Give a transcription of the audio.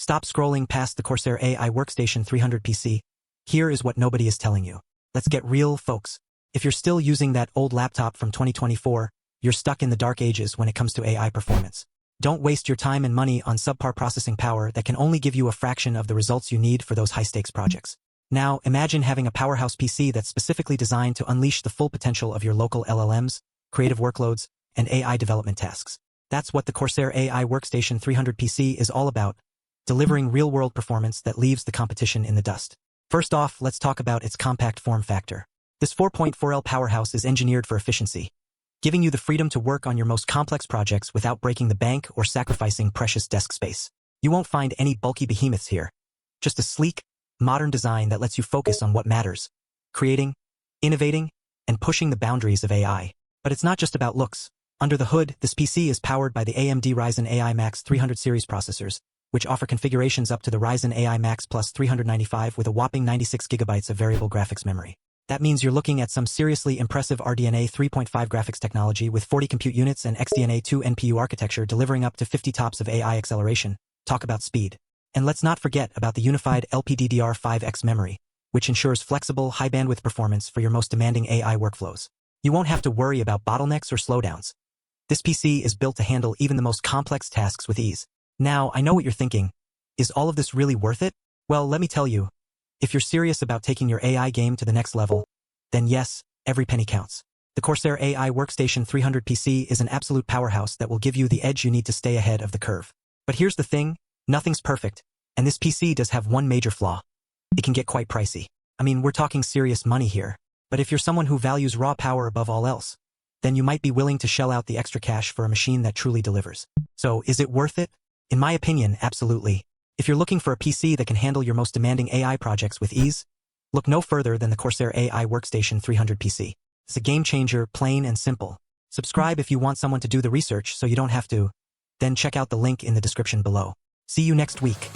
Stop scrolling past the Corsair AI Workstation 300 PC. Here is what nobody is telling you. Let's get real, folks. If you're still using that old laptop from 2024, you're stuck in the dark ages when it comes to AI performance. Don't waste your time and money on subpar processing power that can only give you a fraction of the results you need for those high-stakes projects. Now, imagine having a powerhouse PC that's specifically designed to unleash the full potential of your local LLMs, creative workloads, and AI development tasks. That's what the Corsair AI Workstation 300 PC is all about, delivering real-world performance that leaves the competition in the dust. First off, let's talk about its compact form factor. This 4.4L powerhouse is engineered for efficiency, giving you the freedom to work on your most complex projects without breaking the bank or sacrificing precious desk space. You won't find any bulky behemoths here, just a sleek, modern design that lets you focus on what matters, creating, innovating, and pushing the boundaries of AI. But it's not just about looks. Under the hood, this PC is powered by the AMD Ryzen AI Max 300 series processors, which offer configurations up to the Ryzen AI Max Plus 395 with a whopping 96 GB of variable graphics memory. That means you're looking at some seriously impressive RDNA 3.5 graphics technology with 40 compute units and XDNA 2 NPU architecture delivering up to 50 TOPS of AI acceleration. Talk about speed. And let's not forget about the unified LPDDR5X memory, which ensures flexible, high-bandwidth performance for your most demanding AI workflows. You won't have to worry about bottlenecks or slowdowns. This PC is built to handle even the most complex tasks with ease. Now, I know what you're thinking. Is all of this really worth it? Well, let me tell you. If you're serious about taking your AI game to the next level, then yes, every penny counts. The Corsair AI Workstation 300 PC is an absolute powerhouse that will give you the edge you need to stay ahead of the curve. But here's the thing, nothing's perfect, and this PC does have one major flaw. It can get quite pricey. I mean, we're talking serious money here. But if you're someone who values raw power above all else, then you might be willing to shell out the extra cash for a machine that truly delivers. So, is it worth it? In my opinion, absolutely. If you're looking for a PC that can handle your most demanding AI projects with ease, look no further than the Corsair AI Workstation 300 PC. It's a game changer, plain and simple. Subscribe if you want someone to do the research so you don't have to. Then check out the link in the description below. See you next week.